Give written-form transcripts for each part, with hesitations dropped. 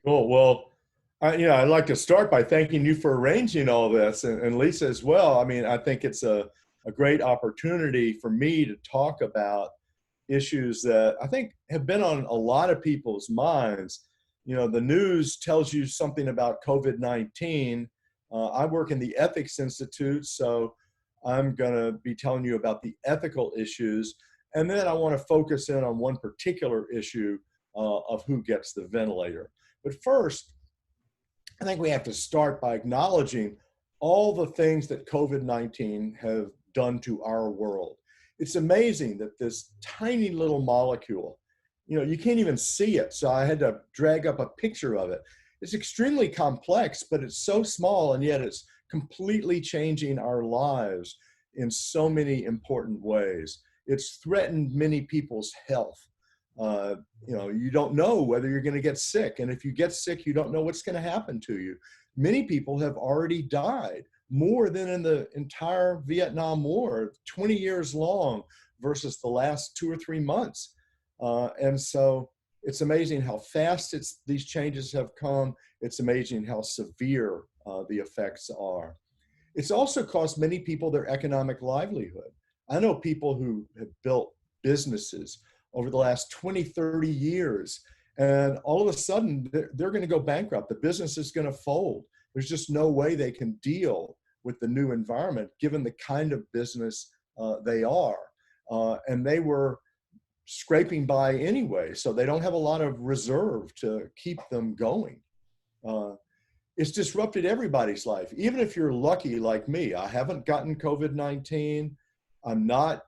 Cool. Well, I'd like to start by thanking you for arranging all this, and Lisa as well. I mean, I think it's a great opportunity for me to talk about issues that I think have been on a lot of people's minds. The news tells you something about COVID-19. I work in the Ethics Institute, so I'm going to be telling you about the ethical issues. And then I want to focus in on one particular issue of who gets the ventilator. But first, I think we have to start by acknowledging all the things that COVID-19 have done to our world. It's amazing that this tiny little molecule, you can't even see it. So I had to drag up a picture of it. It's extremely complex, but it's so small, and yet it's completely changing our lives in so many important ways. It's threatened many people's health. You don't know whether you're going to get sick. And if you get sick, you don't know what's going to happen to you. Many people have already died, more than in the entire Vietnam War, 20 years long versus the last 2 or 3 months. And so it's amazing how fast these changes have come. It's amazing how severe the effects are. It's also cost many people their economic livelihood. I know people who have built businesses over the last 20, 30 years, and all of a sudden they're going to go bankrupt. The business is going to fold. There's just no way they can deal with the new environment given the kind of business they are. And they were scraping by anyway, so they don't have a lot of reserve to keep them going. It's disrupted everybody's life. Even if you're lucky like me, I haven't gotten COVID-19. I'm not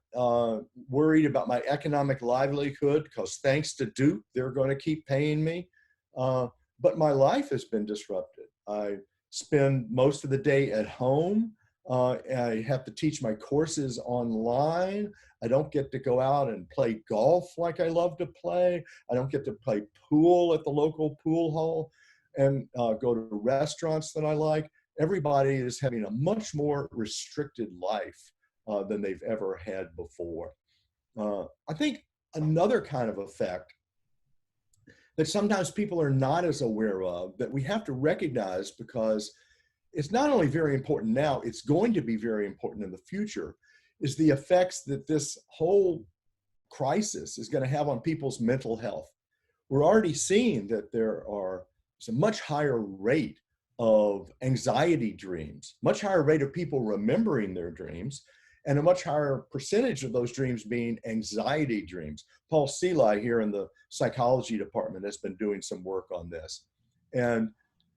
worried about my economic livelihood because thanks to Duke, they're going to keep paying me. But my life has been disrupted. I spend most of the day at home. I have to teach my courses online. I don't get to go out and play golf like I love to play. I don't get to play pool at the local pool hall and go to restaurants that I like. Everybody is having a much more restricted life than they've ever had before. I think another kind of effect that sometimes people are not as aware of that we have to recognize, because it's not only very important now, it's going to be very important in the future, is the effects that this whole crisis is going to have on people's mental health. We're already seeing that there's a much higher rate of anxiety dreams, much higher rate of people remembering their dreams, and a much higher percentage of those dreams being anxiety dreams. Paul Seeley here in the psychology department has been doing some work on this. And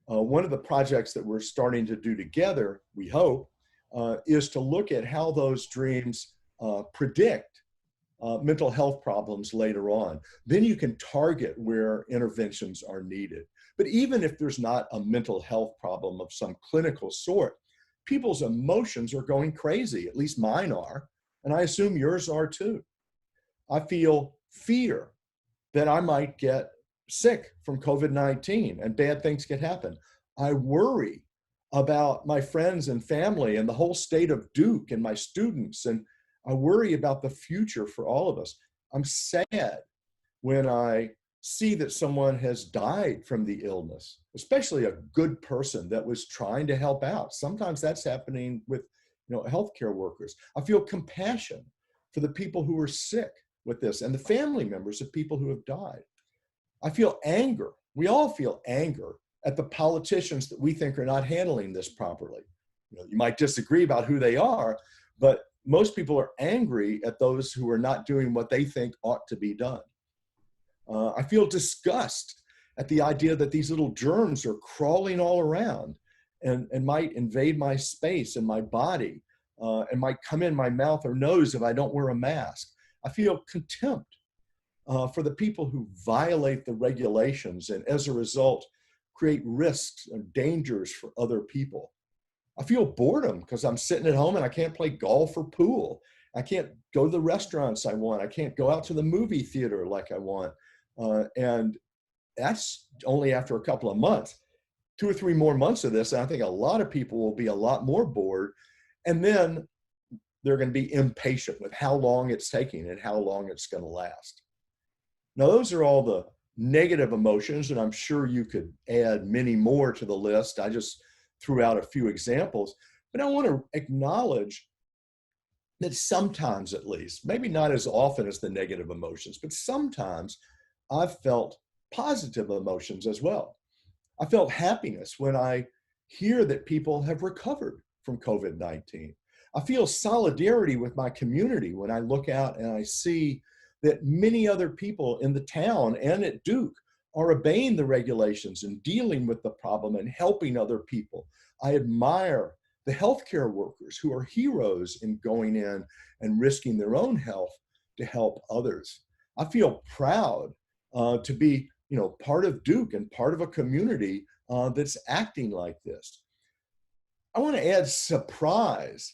one of the projects that we're starting to do together, we hope, is to look at how those dreams predict mental health problems later on. Then you can target where interventions are needed. But even if there's not a mental health problem of some clinical sort, people's emotions are going crazy. At least mine are, and I assume yours are too. I feel fear that I might get sick from COVID-19 and bad things could happen. I worry about my friends and family and the whole state of Duke and my students, and I worry about the future for all of us. I'm sad when I see that someone has died from the illness, especially a good person that was trying to help out. Sometimes that's happening with healthcare workers. I feel compassion for the people who are sick with this and the family members of people who have died. I feel anger. We all feel anger at the politicians that we think are not handling this properly. You might disagree about who they are, but most people are angry at those who are not doing what they think ought to be done. I feel disgust at the idea that these little germs are crawling all around and might invade my space and my body and might come in my mouth or nose if I don't wear a mask. I feel contempt for the people who violate the regulations and as a result create risks and dangers for other people. I feel boredom because I'm sitting at home and I can't play golf or pool. I can't go to the restaurants I want. I can't go out to the movie theater like I want. And that's only after a couple of months. 2 or 3 more months of this, and I think a lot of people will be a lot more bored. And then they're going to be impatient with how long it's taking and how long it's going to last. Now, those are all negative emotions, and I'm sure you could add many more to the list. I just threw out a few examples, but I want to acknowledge that sometimes, at least, maybe not as often as the negative emotions, but sometimes I've felt positive emotions as well. I felt happiness when I hear that people have recovered from COVID-19. I feel solidarity with my community when I look out and I see that many other people in the town and at Duke are obeying the regulations and dealing with the problem and helping other people. I admire the healthcare workers who are heroes in going in and risking their own health to help others. I feel proud to be, part of Duke and part of a community that's acting like this. I want to add surprise.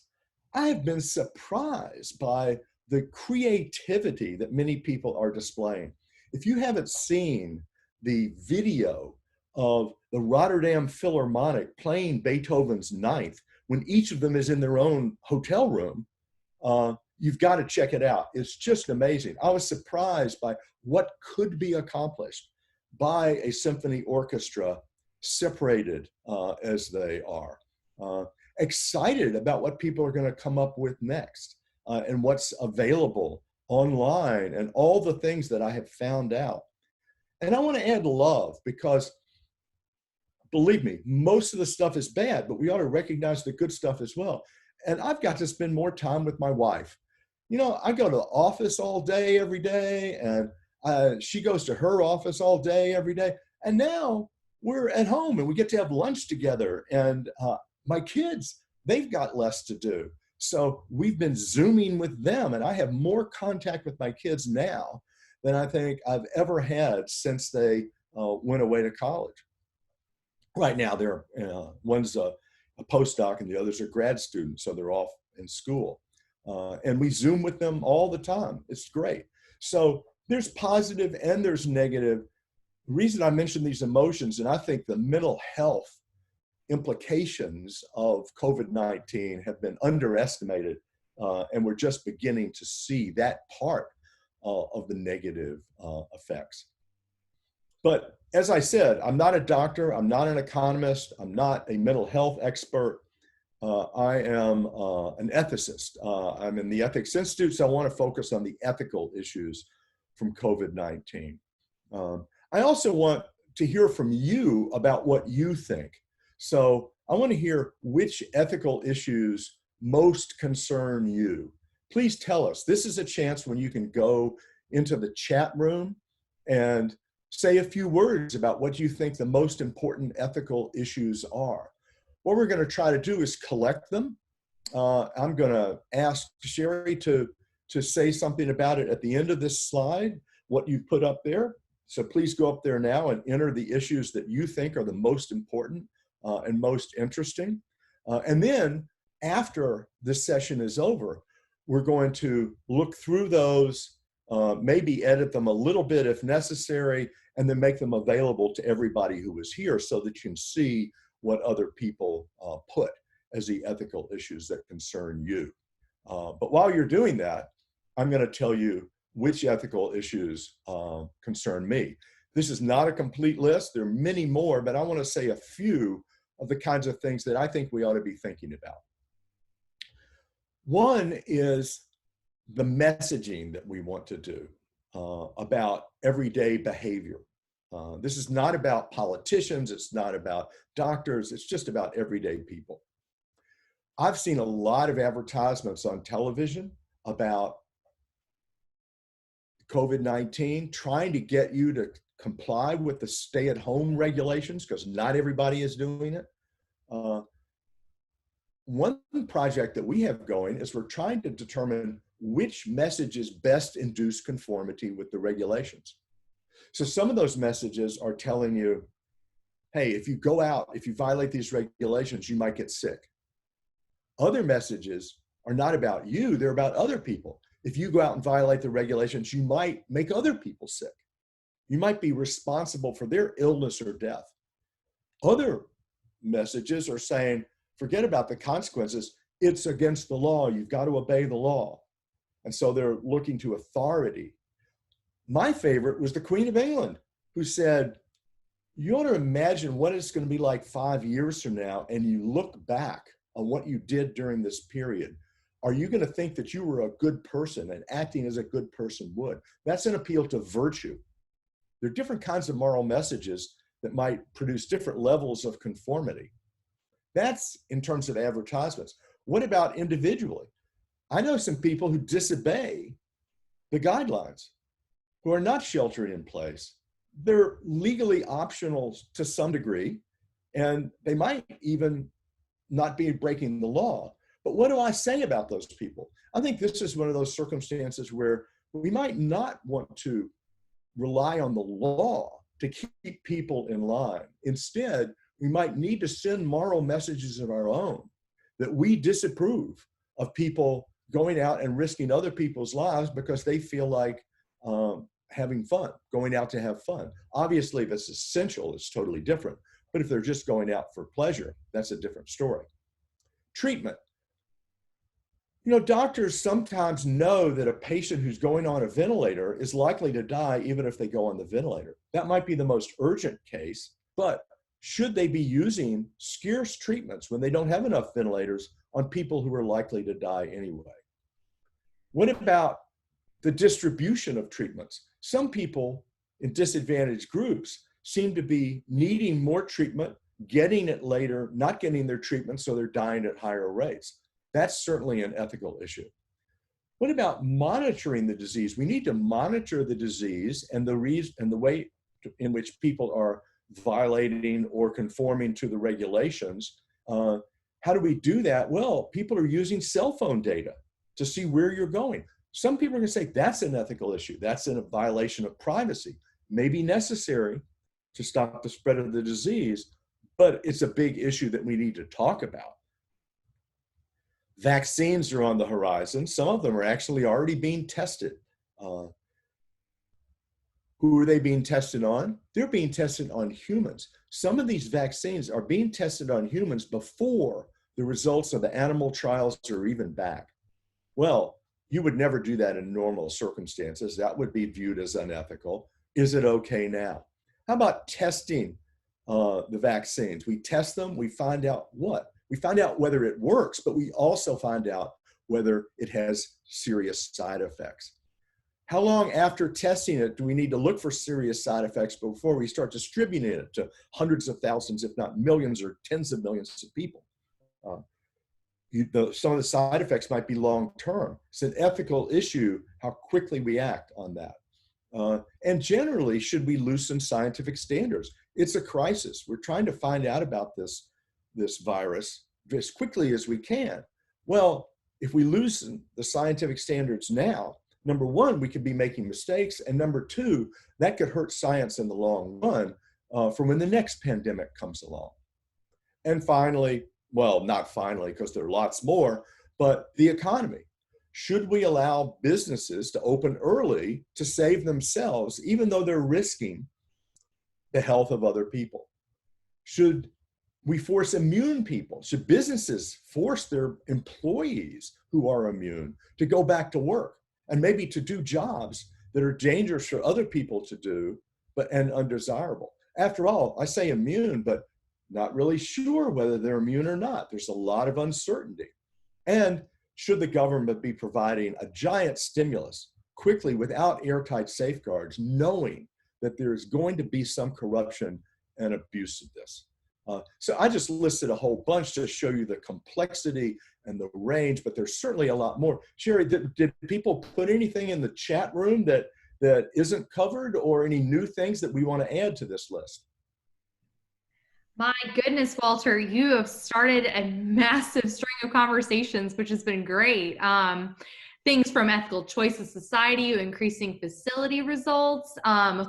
I have been surprised by the creativity that many people are displaying. If you haven't seen the video of the Rotterdam Philharmonic playing Beethoven's Ninth, when each of them is in their own hotel room, you've got to check it out. It's just amazing. I was surprised by what could be accomplished by a symphony orchestra separated as they are. Excited about what people are going to come up with next and what's available online and all the things that I have found out. And I want to add love because, believe me, most of the stuff is bad, but we ought to recognize the good stuff as well. And I've got to spend more time with my wife. I go to the office all day, every day, and she goes to her office all day, every day. And now we're at home and we get to have lunch together. And my kids, they've got less to do. So we've been Zooming with them, and I have more contact with my kids now than I think I've ever had since they went away to college. Right now, they're one's a postdoc and the others are grad students, so they're off in school. And we Zoom with them all the time. It's great. So there's positive and there's negative. The reason I mention these emotions, and I think the mental health implications of COVID-19 have been underestimated, and we're just beginning to see that part of the negative effects. But as I said, I'm not a doctor, I'm not an economist, I'm not a mental health expert. I am an ethicist. I'm in the Ethics Institute, so I want to focus on the ethical issues from COVID-19. I also want to hear from you about what you think. So I want to hear which ethical issues most concern you. Please tell us. This is a chance when you can go into the chat room and say a few words about what you think the most important ethical issues are. What we're going to try to do is collect them. I'm going to ask Sherry to say something about it at the end of this slide, what you've put up there. So please go up there now and enter the issues that you think are the most important and most interesting. And then after this session is over, we're going to look through those, maybe edit them a little bit if necessary, and then make them available to everybody who is here so that you can see what other people put as the ethical issues that concern you. But while you're doing that, I'm going to tell you which ethical issues concern me. This is not a complete list. There are many more, but I want to say a few of the kinds of things that I think we ought to be thinking about. One is the messaging that we want to do about everyday behavior. This is not about politicians, it's not about doctors, it's just about everyday people. I've seen a lot of advertisements on television about COVID-19, trying to get you to comply with the stay-at-home regulations because not everybody is doing it. One project that we have going is we're trying to determine which messages best induce conformity with the regulations. So some of those messages are telling you, hey, if you go out, if you violate these regulations, you might get sick. Other messages are not about you, they're about other people. If you go out and violate the regulations, you might make other people sick. You might be responsible for their illness or death. Other messages are saying, forget about the consequences. It's against the law. You've got to obey the law. And so they're looking to authority. My favorite was the Queen of England. who said, you ought to imagine what it's going to be like 5 years from now, and you look back on what you did during this period. Are you going to think that you were a good person and acting as a good person would? That's an appeal to virtue. There are different kinds of moral messages that might produce different levels of conformity. That's in terms of advertisements. What about individually? I know some people who disobey the guidelines, who are not sheltering in place. They're legally optional to some degree, and they might even not be breaking the law. But what do I say about those people? I think this is one of those circumstances where we might not want to rely on the law to keep people in line. Instead, we might need to send moral messages of our own that we disapprove of people going out and risking other people's lives because they feel like having fun, going out to have fun. Obviously, if it's essential, it's totally different. But if they're just going out for pleasure, that's a different story. Treatment. You know, doctors sometimes know that a patient who's going on a ventilator is likely to die even if they go on the ventilator. That might be the most urgent case, but should they be using scarce treatments when they don't have enough ventilators on people who are likely to die anyway? What about the distribution of treatments? Some people in disadvantaged groups seem to be needing more treatment, getting it later, not getting their treatment, so they're dying at higher rates. That's certainly an ethical issue. What about monitoring the disease? We need to monitor the disease and the way in which people are violating or conforming to the regulations. How do we do that? Well, people are using cell phone data to see where you're going. Some people are going to say that's an ethical issue. That's a violation of privacy. Maybe necessary to stop the spread of the disease, but it's a big issue that we need to talk about. Vaccines are on the horizon. Some of them are actually already being tested. Who are they being tested on? They're being tested on humans. Some of these vaccines are being tested on humans before the results of the animal trials are even back. Well, you would never do that in normal circumstances. That would be viewed as unethical. Is it okay now? How about testing the vaccines? We test them, we find out what? We find out whether it works, but we also find out whether it has serious side effects. How long after testing it do we need to look for serious side effects before we start distributing it to hundreds of thousands, if not millions or tens of millions of people? Some of the side effects might be long-term. It's an ethical issue how quickly we act on that. And generally, should we loosen scientific standards? It's a crisis. We're trying to find out about this virus as quickly as we can. Well, if we loosen the scientific standards now, number one, we could be making mistakes. And number two, that could hurt science in the long run for when the next pandemic comes along. And finally, well, not finally, because there are lots more, but the economy. Should we allow businesses to open early to save themselves, even though they're risking the health of other people? Should we force immune people? Should businesses force their employees who are immune to go back to work and maybe to do jobs that are dangerous for other people to do, and undesirable? After all, I say immune, but not really sure whether they're immune or not. There's a lot of uncertainty. And should the government be providing a giant stimulus quickly without airtight safeguards, knowing that there's going to be some corruption and abuse of this? So I just listed a whole bunch to show you the complexity and the range, but there's certainly a lot more. Sherry, did people put anything in the chat room that isn't covered, or any new things that we want to add to this list? My goodness, Walter, you have started a massive string of conversations, which has been great. Things from ethical choice of society, increasing facility results,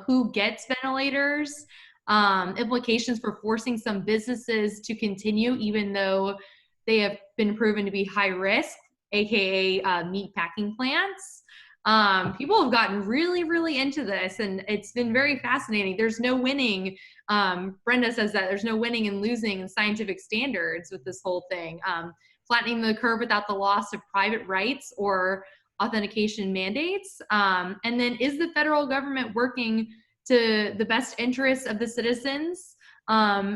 who gets ventilators, implications for forcing some businesses to continue even though they have been proven to be high risk, aka meat packing plants. People have gotten really, really into this, and it's been very fascinating. There's no winning. Brenda says that there's no winning and losing in scientific standards with this whole thing. Flattening the curve without the loss of private rights or authentication mandates. And then, is the federal government working to the best interests of the citizens,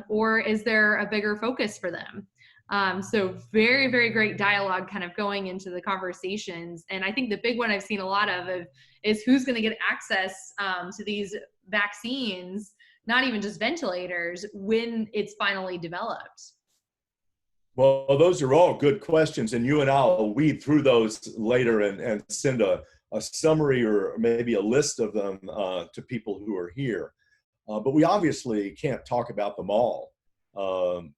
or is there a bigger focus for them? So very, very great dialogue kind of going into the conversations. And I think the big one I've seen a lot of is who's going to get access to these vaccines, not even just ventilators, when it's finally developed. Well, those are all good questions, and you and I will weed through those later and send a summary or maybe a list of them to people who are here. But we obviously can't talk about them all.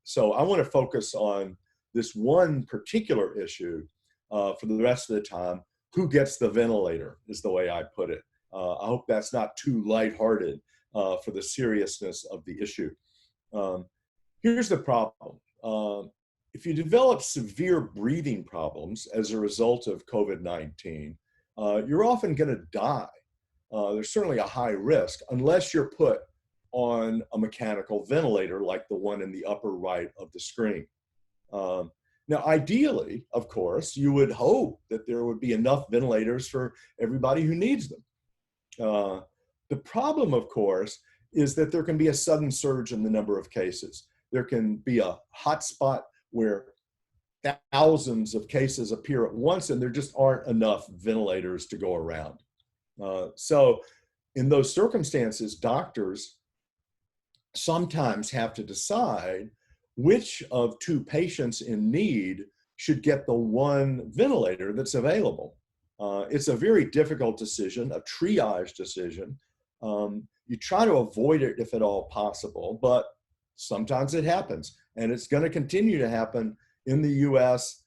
So I want to focus on this one particular issue for the rest of the time. Who gets the ventilator is the way I put it. I hope that's not too lighthearted for the seriousness of the issue. Here's the problem. If you develop severe breathing problems as a result of COVID-19, you're often going to die. There's certainly a high risk unless you're put on a mechanical ventilator like the one in the upper right of the screen. Now, ideally, of course, you would hope that there would be enough ventilators for everybody who needs them. The problem, of course, is that there can be a sudden surge in the number of cases. There can be a hotspot where thousands of cases appear at once and there just aren't enough ventilators to go around. So in those circumstances, doctors sometimes have to decide which of two patients in need should get the one ventilator that's available. It's a very difficult decision, a triage decision. You try to avoid it if at all possible, but sometimes it happens, and it's going to continue to happen in the US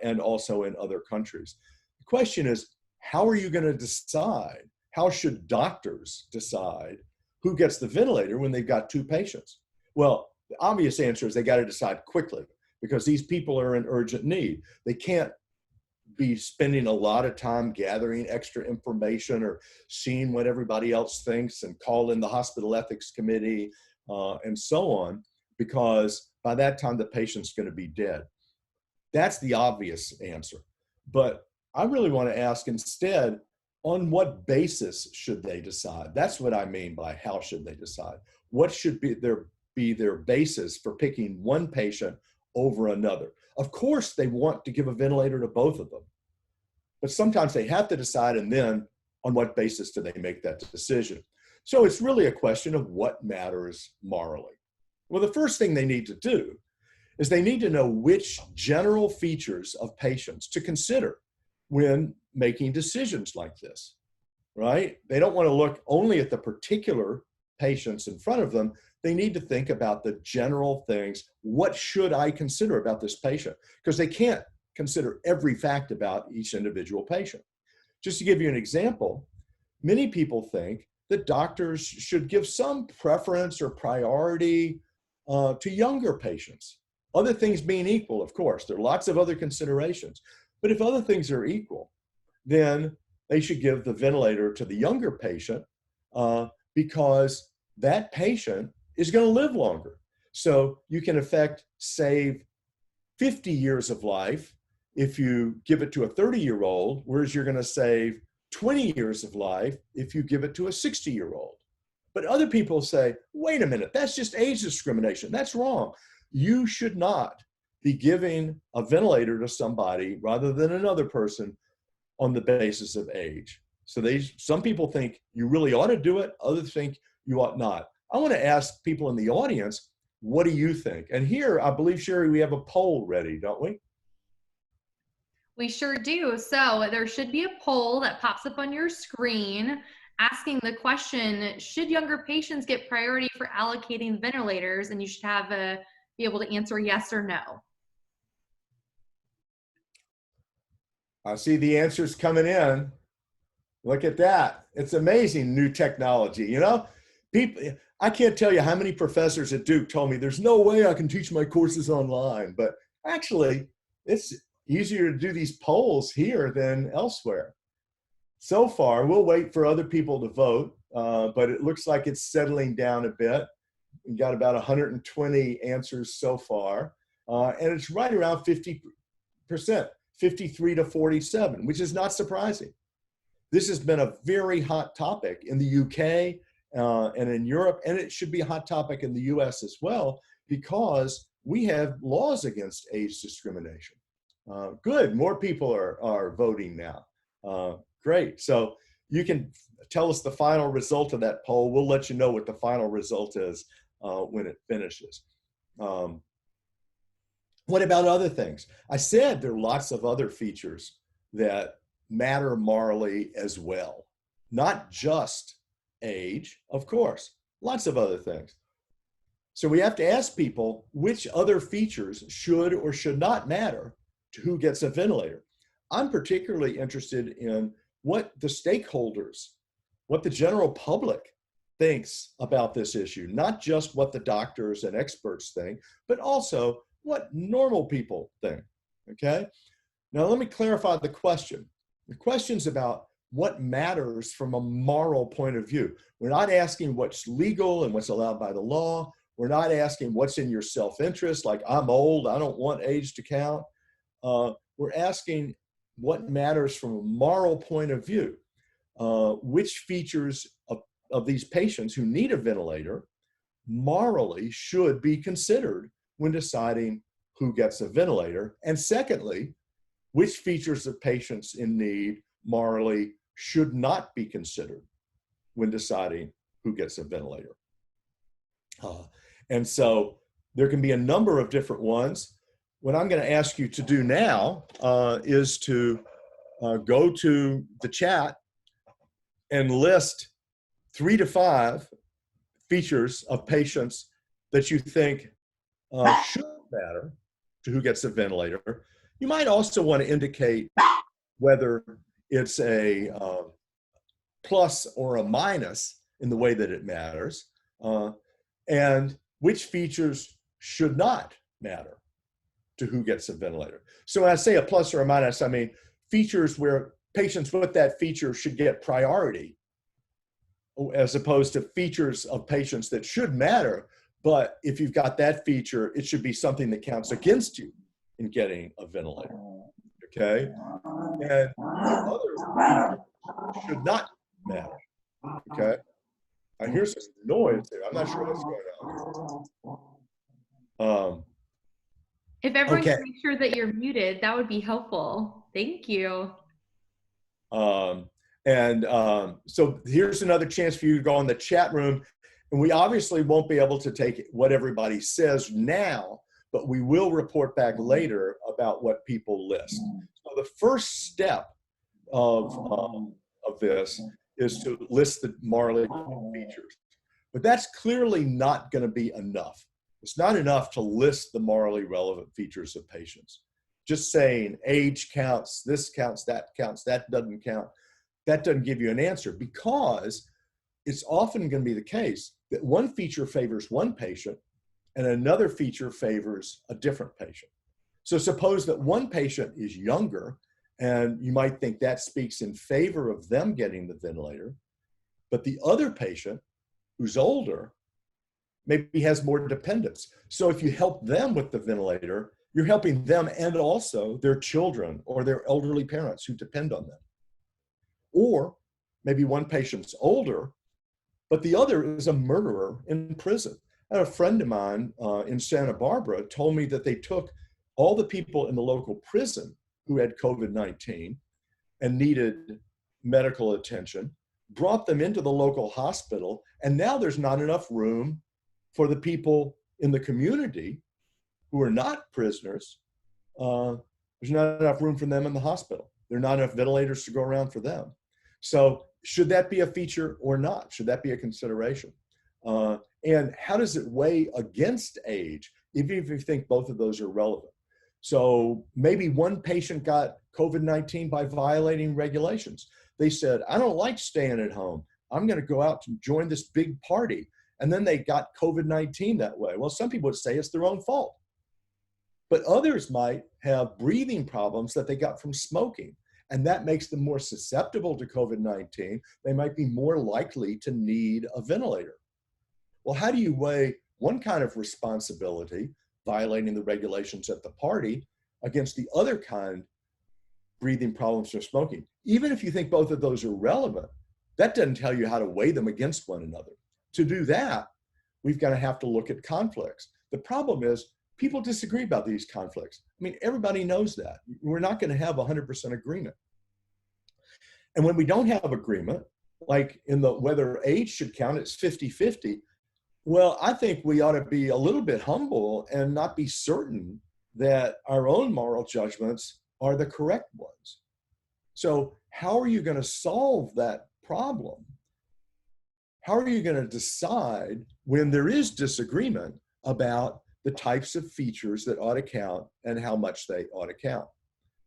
and also in other countries. The question is, how are you going to decide? How should doctors decide who gets the ventilator when they've got two patients? Well, the obvious answer is they got to decide quickly because these people are in urgent need. They can't be spending a lot of time gathering extra information or seeing what everybody else thinks and call in the hospital ethics committee and so on, because by that time the patient's going to be dead. That's the obvious answer. But I really want to ask instead, on what basis should they decide? That's what I mean by how should they decide. What should be their basis for picking one patient over another? Of course, they want to give a ventilator to both of them, but sometimes they have to decide, and then on what basis do they make that decision? So it's really a question of what matters morally. Well, the first thing they need to do is they need to know which general features of patients to consider when making decisions like this, right? They don't want to look only at the particular patients in front of them. They need to think about the general things. What should I consider about this patient? Because they can't consider every fact about each individual patient. Just to give you an example, many people think that doctors should give some preference or priority to younger patients. Other things being equal, of course, there are lots of other considerations. But if other things are equal, then they should give the ventilator to the younger patient because that patient is going to live longer. So you can, in effect, save 50 years of life if you give it to a 30-year-old, whereas you're going to save 20 years of life if you give it to a 60-year-old. But other people say, wait a minute, that's just age discrimination. That's wrong. You should not be giving a ventilator to somebody rather than another person on the basis of age. So some people think you really ought to do it, others think you ought not. I want to ask people in the audience, what do you think? And here, I believe, Sherry, we have a poll ready, don't we? We sure do. So there should be a poll that pops up on your screen asking the question, should younger patients get priority for allocating ventilators? And you should be able to answer yes or no. I see the answers coming in. Look at that. It's amazing, new technology. You know, people, I can't tell you how many professors at Duke told me there's no way I can teach my courses online, but actually it's easier to do these polls here than elsewhere. So far, we'll wait for other people to vote, but it looks like it's settling down a bit. We got about 120 answers so far, and it's right around 50%, 53 to 47, which is not surprising. This has been a very hot topic in the UK and in Europe, and it should be a hot topic in the US as well, because we have laws against age discrimination. Good, more people are voting now. Great, so you can tell us the final result of that poll. We'll let you know what the final result is when it finishes. What about other things? I said there are lots of other features that matter morally as well. Not just age, of course, lots of other things. So we have to ask people which other features should or should not matter to who gets a ventilator. I'm particularly interested in what the stakeholders, what the general public thinks about this issue, not just what the doctors and experts think, but also what normal people think, okay? Now let me clarify the question. The question's about what matters from a moral point of view. We're not asking what's legal and what's allowed by the law. We're not asking what's in your self-interest, like I'm old, I don't want age to count. We're asking what matters from a moral point of view. Which features of these patients who need a ventilator morally should be considered when deciding who gets a ventilator. And secondly, which features of patients in need morally should not be considered when deciding who gets a ventilator. And so there can be a number of different ones. What I'm going to ask you to do now is to go to the chat and list 3 to 5 features of patients that you think should matter to who gets a ventilator. You might also want to indicate whether it's a plus or a minus in the way that it matters, and which features should not matter to who gets a ventilator. So when I say a plus or a minus, I mean features where patients with that feature should get priority, as opposed to features of patients that should matter, but if you've got that feature, it should be something that counts against you in getting a ventilator, okay? And other features should not matter, okay? I hear some noise there. I'm not sure what's going on. If everyone okay. can make sure that you're muted, that would be helpful. Thank you. So here's another chance for you to go in the chat room. And we obviously won't be able to take what everybody says now, but we will report back later about what people list. So the first step of this is to list the morally relevant features. But that's clearly not going to be enough. It's not enough to list the morally relevant features of patients. Just saying age counts, this counts, that doesn't count. That doesn't give you an answer, because it's often going to be the case that one feature favors one patient and another feature favors a different patient. So suppose that one patient is younger, and you might think that speaks in favor of them getting the ventilator, but the other patient who's older maybe has more dependence. So if you help them with the ventilator, you're helping them and also their children or their elderly parents who depend on them. Or maybe one patient's older, but the other is a murderer in prison. I had a friend of mine in Santa Barbara told me that they took all the people in the local prison who had COVID-19 and needed medical attention, brought them into the local hospital, and now there's not enough room for the people in the community who are not prisoners. There's not enough room for them in the hospital. There are not enough ventilators to go around for them. So should that be a feature or not? Should that be a consideration? And how does it weigh against age, even if you think both of those are relevant? So maybe one patient got COVID-19 by violating regulations. They said, I don't like staying at home. I'm going to go out to join this big party. And then they got COVID-19 that way. Well, some people would say it's their own fault. But others might have breathing problems that they got from smoking. And that makes them more susceptible to COVID-19. They might be more likely to need a ventilator. Well, how do you weigh one kind of responsibility, violating the regulations at the party, against the other kind, breathing problems or smoking? Even if you think both of those are relevant, That doesn't tell you how to weigh them against one another. To do that, we've got to have to look at conflicts. The problem is people disagree about these conflicts. I mean, everybody knows that. We're not going to have 100% agreement. And when we don't have agreement, like in the whether age should count, it's 50-50. Well, I think we ought to be a little bit humble and not be certain that our own moral judgments are the correct ones. So how are you going to solve that problem? How are you going to decide when there is disagreement about the types of features that ought to count and how much they ought to count?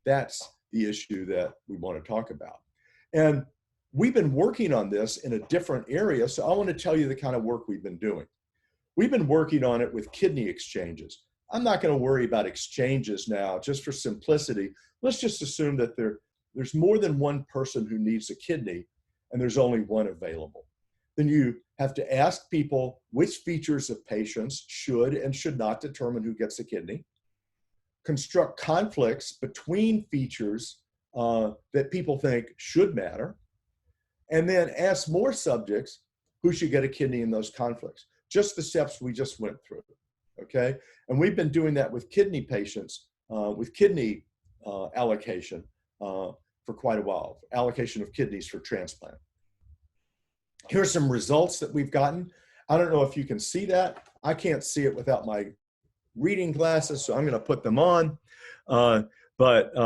That's the issue that we want to talk about. And we've been working on this in a different area, so I want to tell you the kind of work we've been doing. We've been working on it with kidney exchanges. I'm not going to worry about exchanges now, just for simplicity. Let's just assume that there's more than one person who needs a kidney and there's only one available. Then you have to ask people which features of patients should and should not determine who gets a kidney, construct conflicts between features that people think should matter, and then ask more subjects who should get a kidney in those conflicts. Just the steps we just went through, okay? And we've been doing that with kidney patients, with kidney allocation for quite a while, allocation of kidneys for transplant. Here's some results that we've gotten. I don't know if you can see that. I can't see it without my reading glasses, so I'm going to put them on. But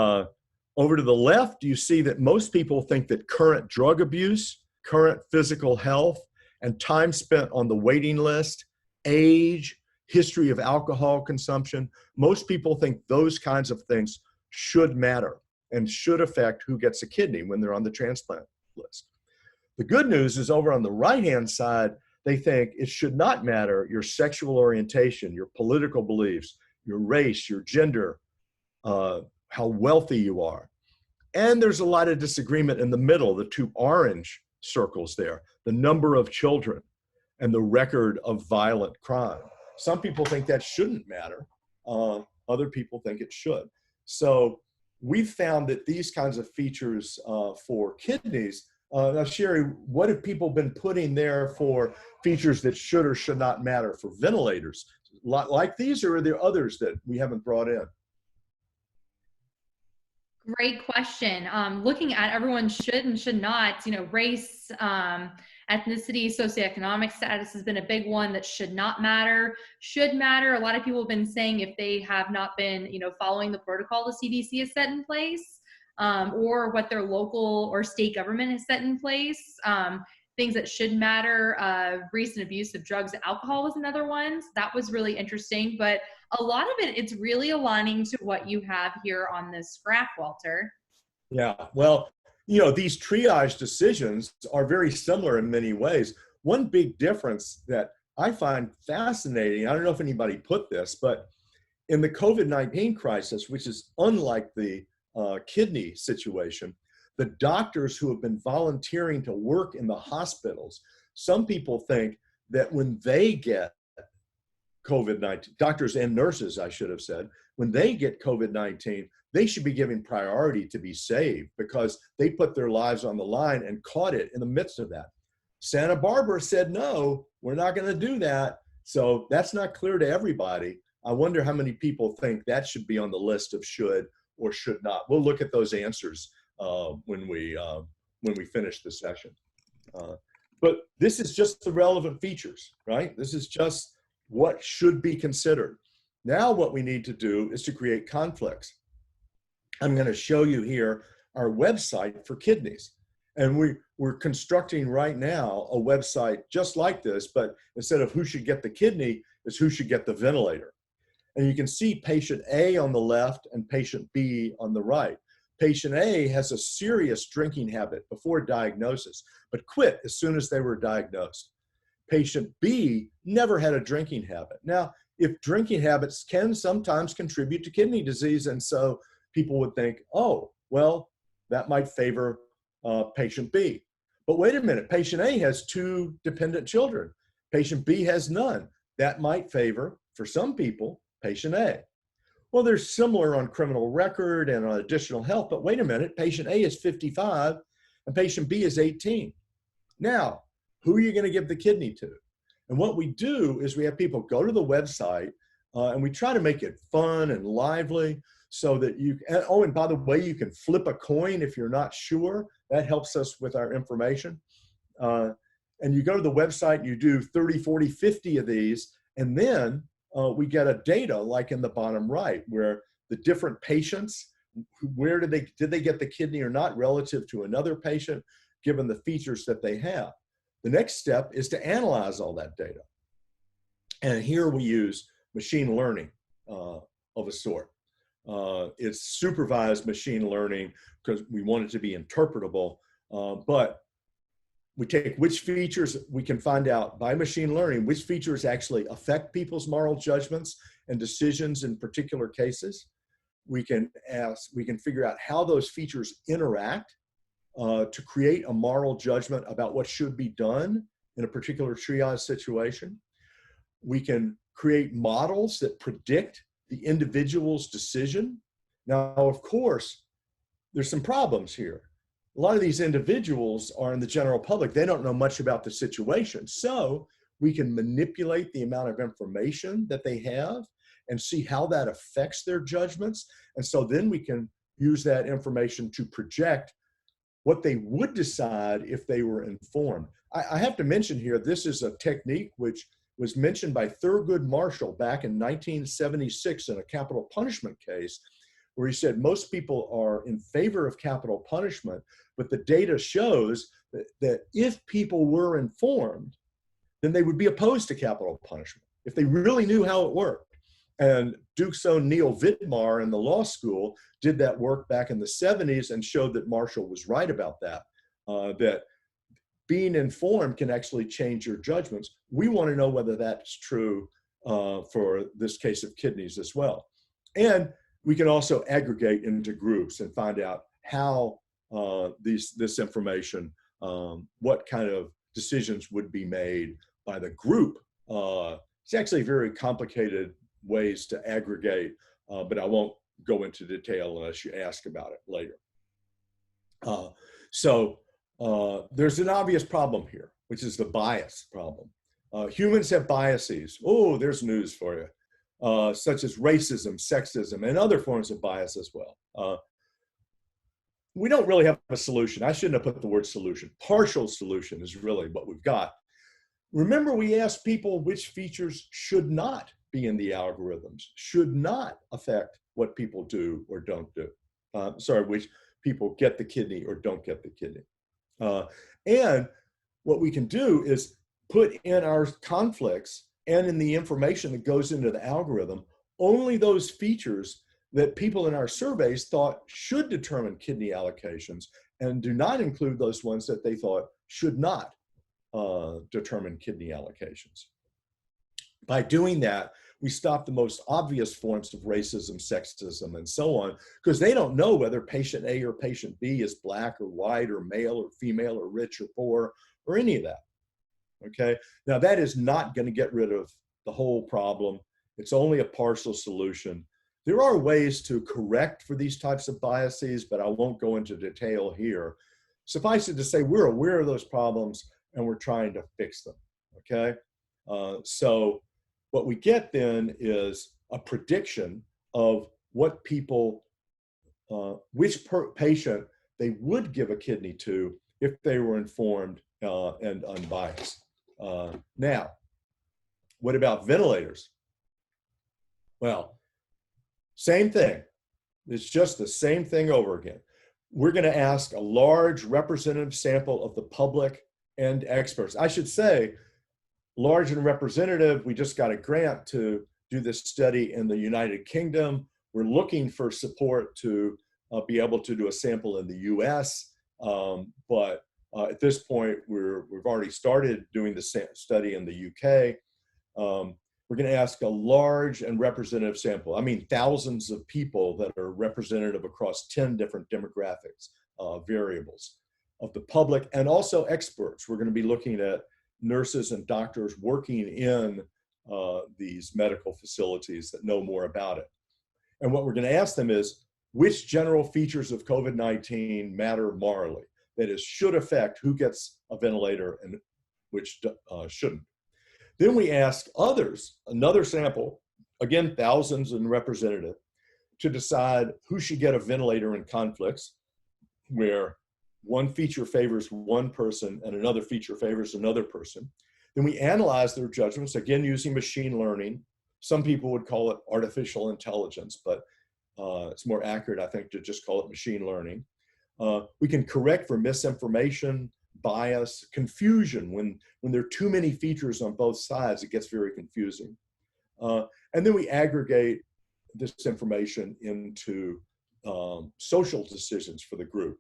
over to the left, you see that most people think that current drug abuse, current physical health, and time spent on the waiting list, age, history of alcohol consumption, most people think those kinds of things should matter and should affect who gets a kidney when they're on the transplant list. The good news is over on the right-hand side, they think it should not matter your sexual orientation, your political beliefs, your race, your gender, how wealthy you are. And there's a lot of disagreement in the middle, the two orange circles there, the number of children and the record of violent crime. Some people think that shouldn't matter. Other people think it should. So we've found that these kinds of features for kidneys. Now, Sherry, what have people been putting there for features that should or should not matter for ventilators? Like these, or are there others that we haven't brought in? Great question. Looking at everyone should and should not, race, ethnicity, socioeconomic status has been a big one that should not matter. Should matter. A lot of people have been saying if they have not been, following the protocol the CDC has set in place, or what their local or state government has set in place. Things that should matter, recent abuse of drugs and alcohol was another one. So that was really interesting, but a lot of it's really aligning to what you have here on this graph, Walter. Yeah, well, these triage decisions are very similar in many ways. One big difference that I find fascinating, I don't know if anybody put this, but in the COVID-19 crisis, which is unlike the kidney situation, the doctors who have been volunteering to work in the hospitals, some people think that when they get COVID-19, doctors and nurses, I should have said, when they get COVID-19, they should be given priority to be saved because they put their lives on the line and caught it in the midst of that. Santa Barbara said, no, we're not going to do that. So that's not clear to everybody. I wonder how many people think that should be on the list of should or should not. We'll look at those answers when we finish the session. But this is just the relevant features, right? This is just what should be considered. Now what we need to do is to create conflicts. I'm going to show you here our website for kidneys. And we're constructing right now a website just like this, but instead of who should get the kidney, it's who should get the ventilator. And you can see patient A on the left and patient B on the right. Patient A has a serious drinking habit before diagnosis, but quit as soon as they were diagnosed. Patient B never had a drinking habit. Now, if drinking habits can sometimes contribute to kidney disease, and so people would think, oh, well, that might favor patient B. But wait a minute, patient A has 2 dependent children. Patient B has none. That might favor, for some people, patient A. Well, they're similar on criminal record and on additional health, but wait a minute, patient A is 55 and patient B is 18. Now, who are you going to give the kidney to? And what we do is we have people go to the website and we try to make it fun and lively so that you, oh, and by the way, you can flip a coin if you're not sure. That helps us with our information. And you go to the website, and you do 30, 40, 50 of these, and then we get a data like in the bottom right where the different patients, where did they get the kidney or not relative to another patient, given the features that they have. The next step is to analyze all that data. And here we use machine learning of a sort. It's supervised machine learning because we want it to be interpretable, but we take which features we can find out by machine learning, which features actually affect people's moral judgments and decisions in particular cases. We can figure out how those features interact to create a moral judgment about what should be done in a particular triage situation. We can create models that predict the individual's decision. Now, of course, there's some problems here. A lot of these individuals are in the general public. They don't know much about the situation. So we can manipulate the amount of information that they have and see how that affects their judgments. And so then we can use that information to project what they would decide if they were informed. I have to mention here, this is a technique which was mentioned by Thurgood Marshall back in 1976 in a capital punishment case, where he said most people are in favor of capital punishment, but the data shows that if people were informed, then they would be opposed to capital punishment if they really knew how it worked. And Duke's own Neil Vidmar in the law school did that work back in the 70s and showed that Marshall was right about that, that being informed can actually change your judgments. We want to know whether that's true for this case of kidneys as well. And we can also aggregate into groups and find out how this information, what kind of decisions would be made by the group. It's actually very complicated ways to aggregate, but I won't go into detail unless you ask about it later. So there's an obvious problem here, which is the bias problem. Humans have biases. Oh, there's news for you. Such as racism, sexism, and other forms of bias as well. We don't really have a solution. I shouldn't have put the word solution. Partial solution is really what we've got. Remember, we asked people which features should not be in the algorithms, should not affect what people do or don't do. Which people get the kidney or don't get the kidney. And what we can do is put in our conflicts and in the information that goes into the algorithm, only those features that people in our surveys thought should determine kidney allocations, and do not include those ones that they thought should not determine kidney allocations. By doing that, we stop the most obvious forms of racism, sexism, and so on, because they don't know whether patient A or patient B is black or white or male or female or rich or poor or any of that. Okay, now that is not going to get rid of the whole problem. It's only a partial solution. There are ways to correct for these types of biases, but I won't go into detail here. Suffice it to say, we're aware of those problems and we're trying to fix them. Okay, so what we get then is a prediction of what people, which patient they would give a kidney to if they were informed and unbiased. Now, what about ventilators? Well, same thing. It's just the same thing over again. We're going to ask a large representative sample of the public and experts. I should say, large and representative, we just got a grant to do this study in the United Kingdom. We're looking for support to be able to do a sample in the US, but at this point, we've already started doing the study in the UK. We're going to ask a large and representative sample. I mean, thousands of people that are representative across 10 different demographics, variables of the public, and also experts. We're going to be looking at nurses and doctors working in these medical facilities that know more about it. And what we're going to ask them is, which general features of COVID-19 matter morally? that is, should affect who gets a ventilator and which shouldn't. Then we asked others, another sample, again, thousands and representative, to decide who should get a ventilator in conflicts, where one feature favors one person and another feature favors another person. Then we analyzed their judgments, again, using machine learning. Some people would call it artificial intelligence, but it's more accurate, I think, to just call it machine learning. We can correct for misinformation, bias, confusion. When there are too many features on both sides, it gets very confusing. And then we aggregate this information into social decisions for the group.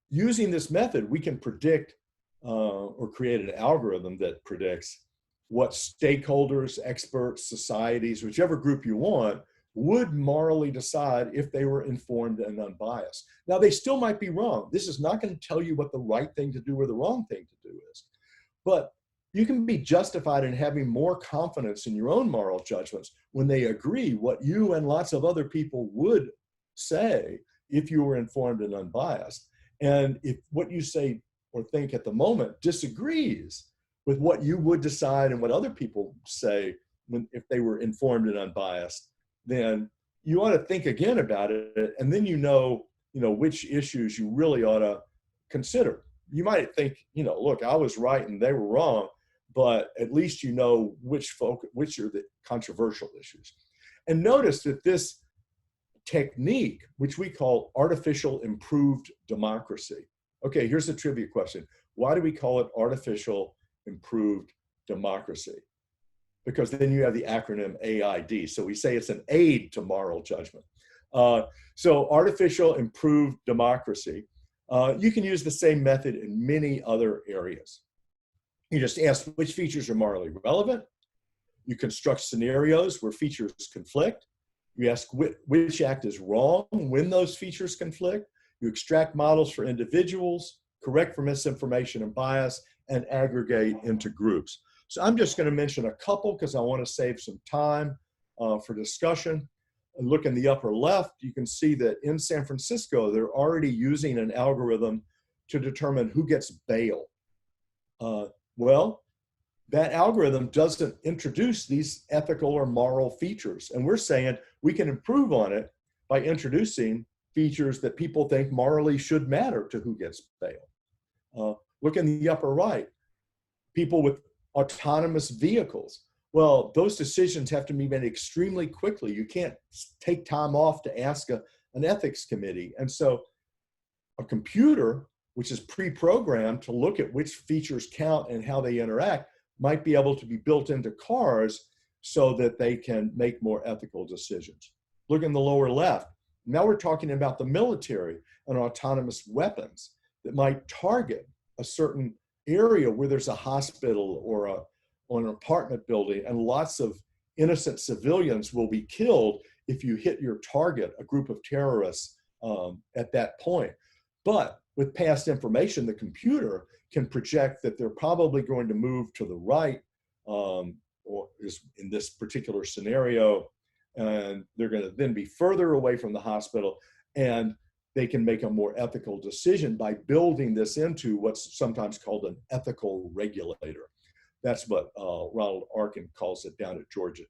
Using this method, we can predict or create an algorithm that predicts what stakeholders, experts, societies, whichever group you want, would morally decide if they were informed and unbiased. Now, they still might be wrong. This is not going to tell you what the right thing to do or the wrong thing to do is. But you can be justified in having more confidence in your own moral judgments when they agree what you and lots of other people would say if you were informed and unbiased. And if what you say or think at the moment disagrees with what you would decide and what other people say if they were informed and unbiased, then you ought to think again about it, and then you know which issues you really ought to consider. You might think, look, I was right and they were wrong, but at least you know which are the controversial issues. And notice that this technique, which we call artificial improved democracy. Okay, here's a trivia question. Why do we call it artificial improved democracy? Because then you have the acronym AID. So we say it's an aid to moral judgment. So artificial improved democracy, you can use the same method in many other areas. You just ask which features are morally relevant. You construct scenarios where features conflict. You ask which act is wrong when those features conflict. You extract models for individuals, correct for misinformation and bias, and aggregate into groups. So I'm just going to mention a couple because I want to save some time for discussion. And look in the upper left, you can see that in San Francisco, they're already using an algorithm to determine who gets bail. Well, that algorithm doesn't introduce these ethical or moral features. And we're saying we can improve on it by introducing features that people think morally should matter to who gets bail. Look in the upper right, people with autonomous vehicles. Well, those decisions have to be made extremely quickly. You can't take time off to ask an ethics committee. And so a computer, which is pre-programmed to look at which features count and how they interact, might be able to be built into cars so that they can make more ethical decisions. Look in the lower left. Now we're talking about the military and autonomous weapons that might target a certain area where there's a hospital or an apartment building, and lots of innocent civilians will be killed if you hit your target, a group of terrorists at that point. But with past information, the computer can project that they're probably going to move to the right, or in this particular scenario, and they're going to then be further away from the hospital, and they can make a more ethical decision by building this into what's sometimes called an ethical regulator. That's what Ronald Arkin calls it down at Georgia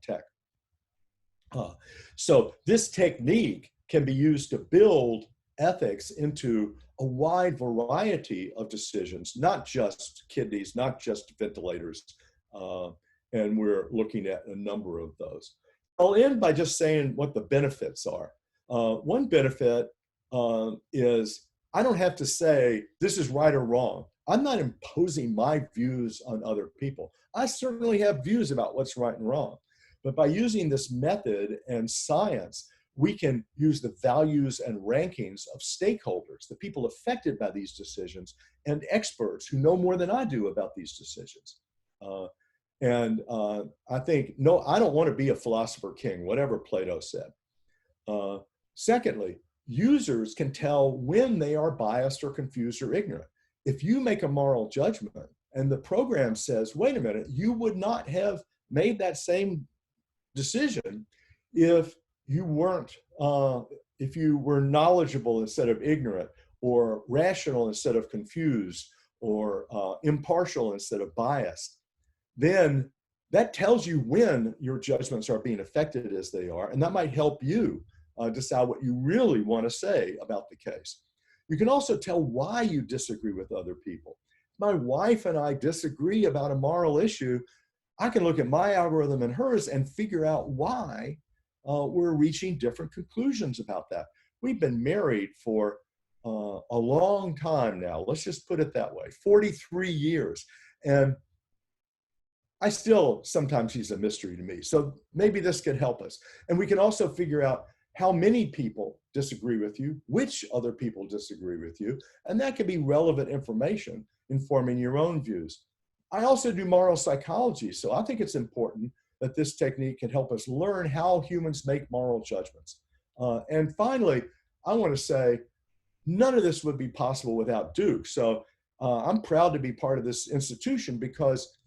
Tech. So this technique can be used to build ethics into a wide variety of decisions, not just kidneys, not just ventilators, and we're looking at a number of those. I'll end by just saying what the benefits are. One benefit is I don't have to say this is right or wrong. I'm not imposing my views on other people. I certainly have views about what's right and wrong. But by using this method and science, we can use the values and rankings of stakeholders, the people affected by these decisions, and experts who know more than I do about these decisions. I think, no, I don't want to be a philosopher king, whatever Plato said. Secondly, users can tell when they are biased or confused or ignorant. If you make a moral judgment and the program says, wait a minute, you would not have made that same decision if you weren't, if you were knowledgeable instead of ignorant, or rational instead of confused, or impartial instead of biased, then that tells you when your judgments are being affected as they are, and that might help you decide what you really want to say about the case. You can also tell why you disagree with other people. My wife and I disagree about a moral issue. I can look at my algorithm and hers and figure out why we're reaching different conclusions about that. We've been married for a long time now. Let's just put it that way, 43 years. And I still, sometimes he's a mystery to me. So maybe this could help us. And we can also figure out how many people disagree with you, which other people disagree with you, and that can be relevant information informing your own views. I also do moral psychology, so I think it's important that this technique can help us learn how humans make moral judgments. And finally, I want to say, none of this would be possible without Duke. So I'm proud to be part of this institution, because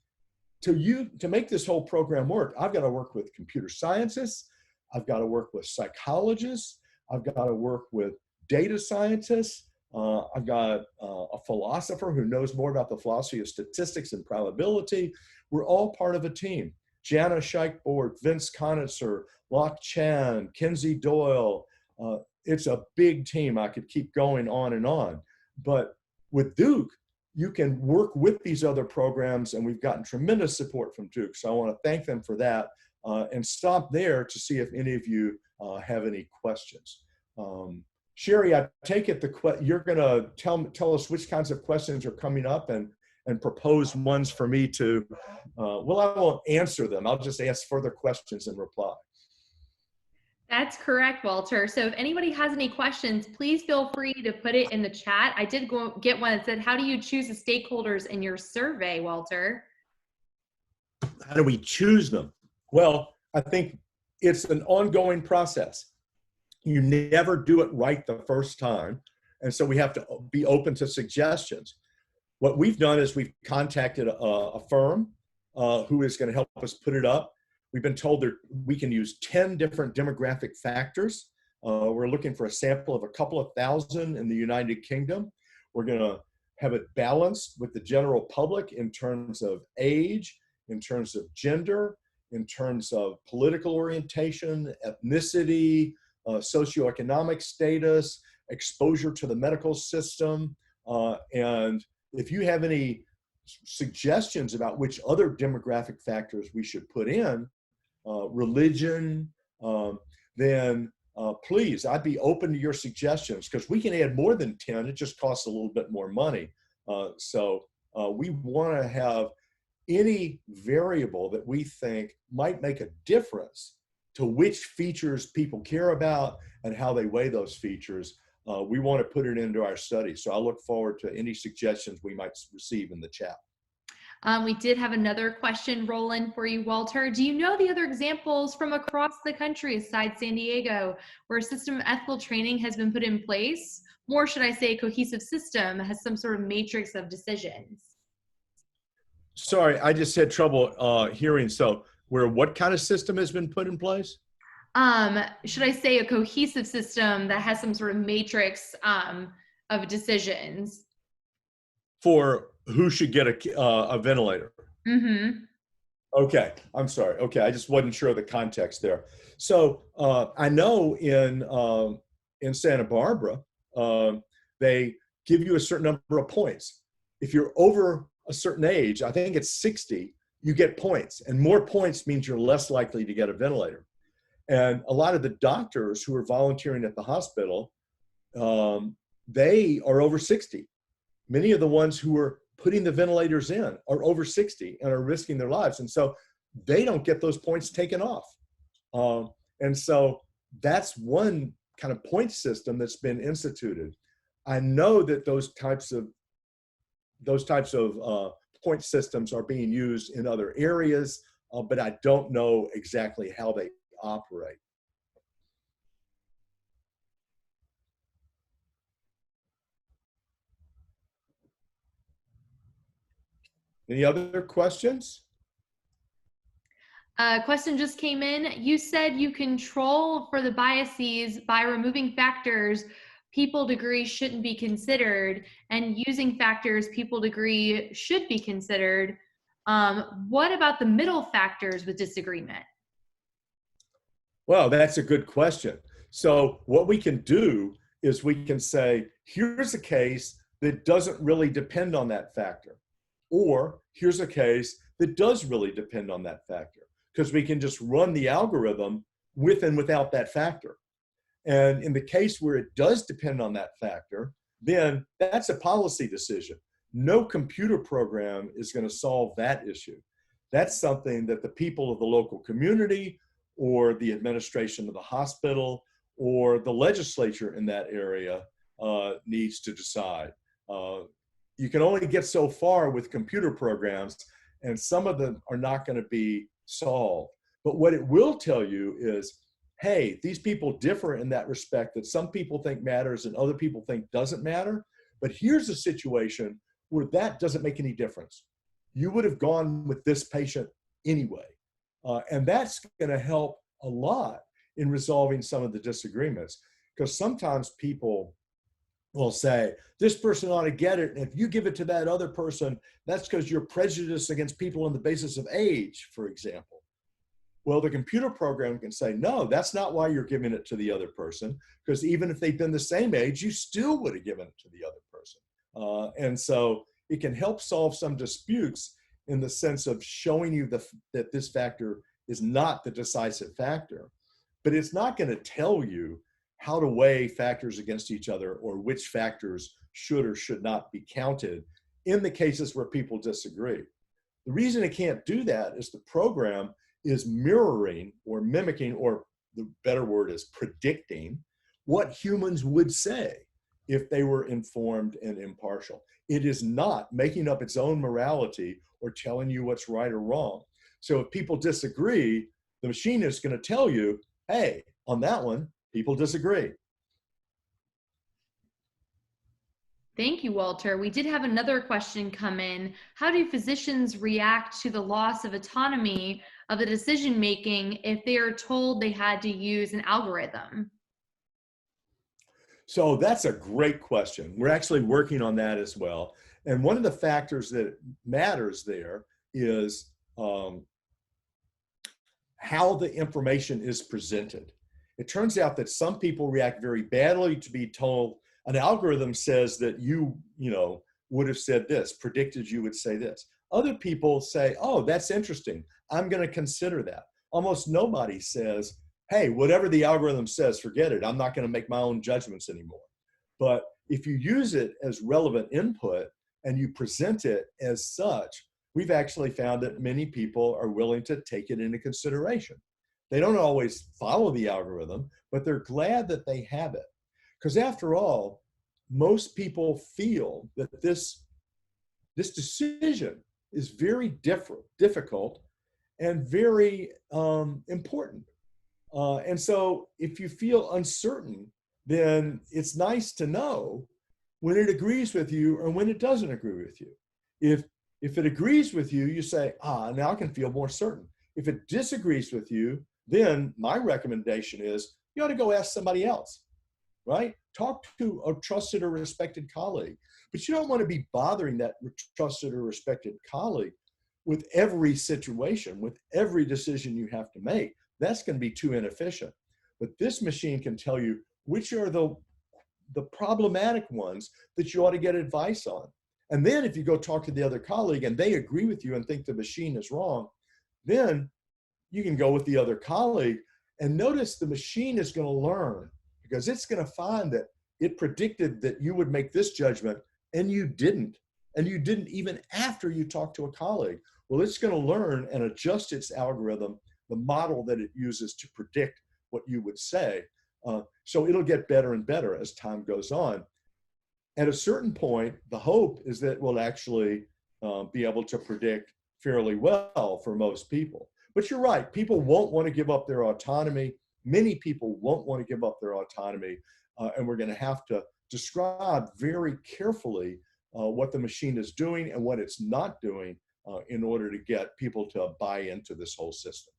to make this whole program work, I've got to work with computer scientists, I've got to work with psychologists, I've got to work with data scientists, I've got a philosopher who knows more about the philosophy of statistics and probability. We're all part of a team. Jana Scheichbord, Vince Conitzer, Locke Chan, Kenzie Doyle. It's a big team. I could keep going on and on. But with Duke, you can work with these other programs, and we've gotten tremendous support from Duke. So I want to thank them for that, and stop there to see if any of you have any questions. Sherry, I take it you're going to tell us which kinds of questions are coming up, and propose ones for me to, well, I won't answer them. I'll just ask further questions and reply. That's correct, Walter. So if anybody has any questions, please feel free to put it in the chat. I did get one that said, how do you choose the stakeholders in your survey, Walter? How do we choose them? Well, I think it's an ongoing process. You never do it right the first time. And so we have to be open to suggestions. What we've done is we've contacted a firm who is going to help us put it up. We've been told that we can use 10 different demographic factors. We're looking for a sample of a couple of thousand in the United Kingdom. We're going to have it balanced with the general public in terms of age, in terms of gender, in terms of political orientation, ethnicity, socioeconomic status, exposure to the medical system. And if you have any suggestions about which other demographic factors we should put in, religion, then please, I'd be open to your suggestions, because we can add more than 10. It just costs a little bit more money. So we want to have any variable that we think might make a difference to which features people care about and how they weigh those features. We want to put it into our study. So I look forward to any suggestions we might receive in the chat. We did have another question roll in for you, Walter. Do you know the other examples from across the country aside San Diego where a system of ethical training has been put in place? More, should I say, a cohesive system has some sort of matrix of decisions? Sorry, I just had trouble hearing. So where what kind of system has been put in place? Should I say a cohesive system that has some sort of matrix of decisions? For who should get a ventilator? Mm-hmm. Okay, I'm sorry. Okay, I just wasn't sure of the context there. So I know in Santa Barbara, they give you a certain number of points. If you're over a certain age, I think it's 60, you get points, and more points means you're less likely to get a ventilator. And a lot of the doctors who are volunteering at the hospital, they are over 60. Many of the ones who are putting the ventilators in are over 60 and are risking their lives. And so they don't get those points taken off. And so that's one kind of point system that's been instituted. I know that those types of point systems are being used in other areas, but I don't know exactly how they operate. Any other questions? Question just came in. You said you control for the biases by removing factors people degree shouldn't be considered and using factors people degree should be considered, what about the middle factors with disagreement? Well, that's a good question. So what we can do is we can say, here's a case that doesn't really depend on that factor. Or here's a case that does really depend on that factor, because we can just run the algorithm with and without that factor. And in the case where it does depend on that factor, then that's a policy decision. No computer program is going to solve that issue. That's something that the people of the local community or the administration of the hospital or the legislature in that area needs to decide. You can only get so far with computer programs, and some of them are not going to be solved. But what it will tell you is, hey, these people differ in that respect, that some people think matters and other people think doesn't matter. But here's a situation where that doesn't make any difference. You would have gone with this patient anyway. And that's going to help a lot in resolving some of the disagreements, because sometimes people will say, this person ought to get it, and if you give it to that other person, that's because you're prejudiced against people on the basis of age, for example. Well, the computer program can say, no, that's not why you're giving it to the other person, because even if they've been the same age, you still would have given it to the other person. And so it can help solve some disputes in the sense of showing you that this factor is not the decisive factor, but it's not going to tell you how to weigh factors against each other or which factors should or should not be counted in the cases where people disagree. The reason it can't do that is the program is mirroring or mimicking, or the better word is predicting, what humans would say if they were informed and impartial. It is not making up its own morality or telling you what's right or wrong. So if people disagree, the machine is going to tell you, hey, on that one, people disagree. Thank you, Walter. We did have another question come in. How do physicians react to the loss of autonomy of the decision-making if they are told they had to use an algorithm? So that's a great question. We're actually working on that as well. And one of the factors that matters there is how the information is presented. It turns out that some people react very badly to be told an algorithm says that you would have said this, predicted you would say this. Other people say, oh, that's interesting, I'm going to consider that. Almost nobody says, hey, whatever the algorithm says, forget it, I'm not going to make my own judgments anymore. But if you use it as relevant input and you present it as such, we've actually found that many people are willing to take it into consideration. They don't always follow the algorithm, but they're glad that they have it. Because after all, most people feel that this decision is very difficult and very important. And so if you feel uncertain, then it's nice to know when it agrees with you or when it doesn't agree with you. If it agrees with you, you say, now I can feel more certain. If it disagrees with you, then my recommendation is you ought to go ask somebody else, right? Talk to a trusted or respected colleague. But you don't want to be bothering that trusted or respected colleague with every situation, with every decision you have to make. That's going to be too inefficient. But this machine can tell you which are the problematic ones that you ought to get advice on. And then if you go talk to the other colleague and they agree with you and think the machine is wrong, then you can go with the other colleague. And notice the machine is going to learn, because it's going to find that it predicted that you would make this judgment and you didn't. And you didn't even after you talked to a colleague. Well, it's going to learn and adjust its algorithm, the model that it uses to predict what you would say. So it'll get better and better as time goes on. At a certain point, the hope is that we'll actually be able to predict fairly well for most people. But you're right, people won't want to give up their autonomy. Many people won't want to give up their autonomy, and we're going to have to describe very carefully what the machine is doing and what it's not doing in order to get people to buy into this whole system.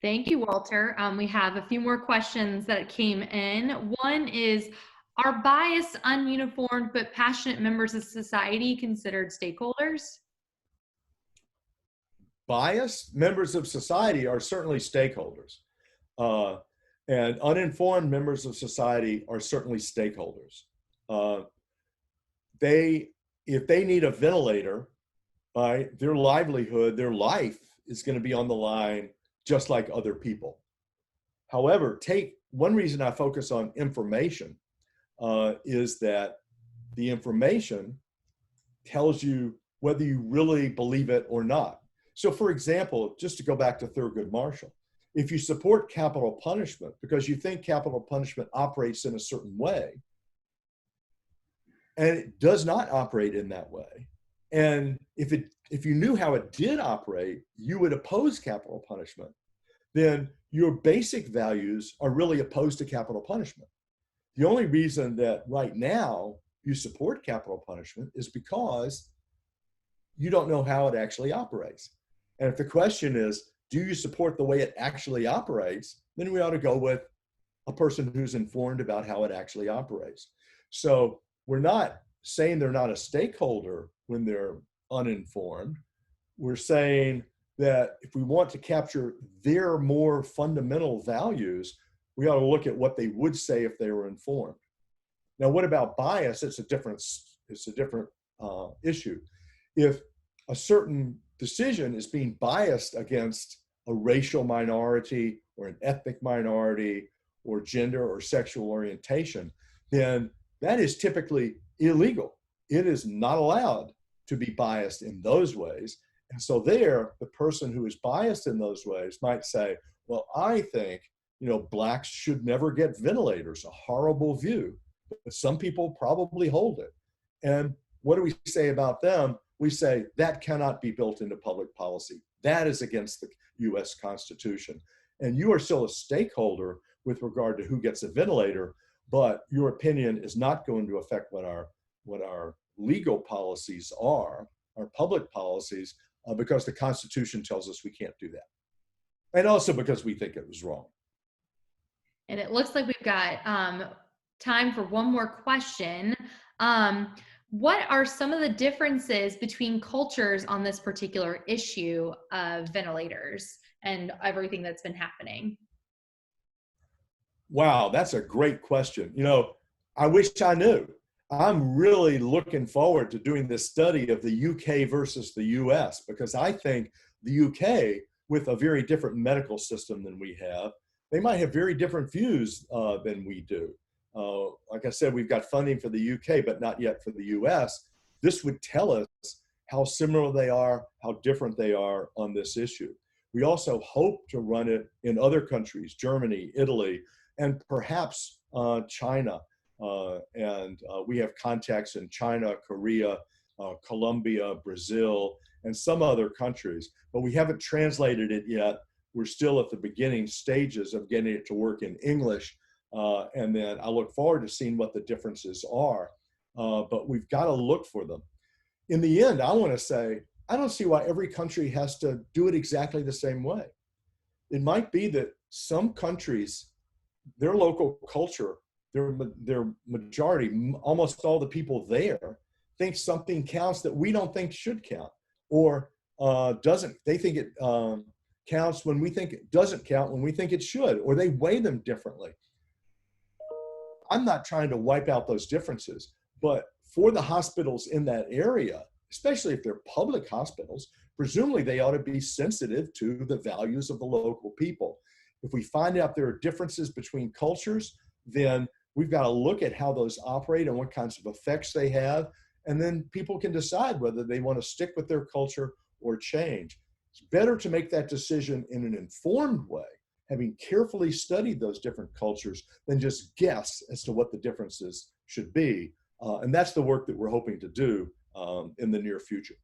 Thank you, Walter. We have a few more questions that came in. One is, are biased, ununiformed, but passionate members of society considered stakeholders? Biased members of society are certainly stakeholders. Uh, and uninformed members of society are certainly stakeholders. Uh, if they need a ventilator, right, their livelihood, their life is going to be on the line just like other people. However, one reason I focus on information is that the information tells you whether you really believe it or not. So for example, just to go back to Thurgood Marshall, if you support capital punishment because you think capital punishment operates in a certain way, and it does not operate in that way, and if you knew how it did operate, you would oppose capital punishment, then your basic values are really opposed to capital punishment. The only reason that right now you support capital punishment is because you don't know how it actually operates. And if the question is, do you support the way it actually operates, then we ought to go with a person who's informed about how it actually operates. So we're not saying they're not a stakeholder when they're uninformed. We're saying that if we want to capture their more fundamental values, we ought to look at what they would say if they were informed. Now, what about bias? It's a different issue. If a certain decision is being biased against a racial minority or an ethnic minority or gender or sexual orientation, then that is typically illegal. It is not allowed to be biased in those ways. And so there, the person who is biased in those ways might say, well, I think, blacks should never get ventilators, a horrible view, but some people probably hold it. And what do we say about them? We say that cannot be built into public policy. That is against the US Constitution. And you are still a stakeholder with regard to who gets a ventilator, but your opinion is not going to affect what our legal policies are, our public policies, because the Constitution tells us we can't do that. And also because we think it was wrong. And it looks like we've got time for one more question. What are some of the differences between cultures on this particular issue of ventilators and everything that's been happening? Wow, that's a great question. I wish I knew. I'm really looking forward to doing this study of the UK versus the US, because I think the UK, with a very different medical system than we have, they might have very different views than we do. Like I said, we've got funding for the UK, but not yet for the US. This would tell us how similar they are, how different they are on this issue. We also hope to run it in other countries, Germany, Italy, and perhaps China. We have contacts in China, Korea, Colombia, Brazil, and some other countries, but we haven't translated it yet. We're still at the beginning stages of getting it to work in English. And then I look forward to seeing what the differences are, but we've got to look for them. In the end, I want to say, I don't see why every country has to do it exactly the same way. It might be that some countries, their local culture, their majority, almost all the people there, think something counts that we don't think should count, or doesn't. They think it counts when we think it doesn't count, when we think it should, or they weigh them differently. I'm not trying to wipe out those differences, but for the hospitals in that area, especially if they're public hospitals, presumably they ought to be sensitive to the values of the local people. If we find out there are differences between cultures, then we've got to look at how those operate and what kinds of effects they have. And then people can decide whether they want to stick with their culture or change. It's better to make that decision in an informed way, having carefully studied those different cultures, than just guess as to what the differences should be. And that's the work that we're hoping to do in the near future.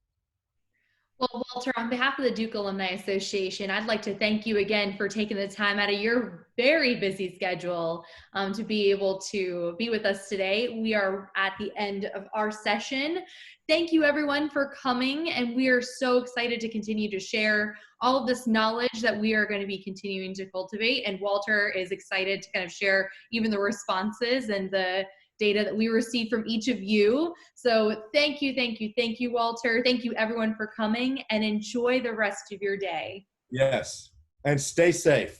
Well, Walter, on behalf of the Duke Alumni Association, I'd like to thank you again for taking the time out of your very busy schedule to be able to be with us today. We are at the end of our session. Thank you, everyone, for coming, and we are so excited to continue to share all of this knowledge that we are going to be continuing to cultivate. And Walter is excited to kind of share even the responses and the data that we received from each of you. So thank you, Walter. Thank you, everyone, for coming, and enjoy the rest of your day. Yes. And stay safe.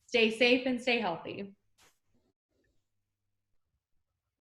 Stay safe and stay healthy.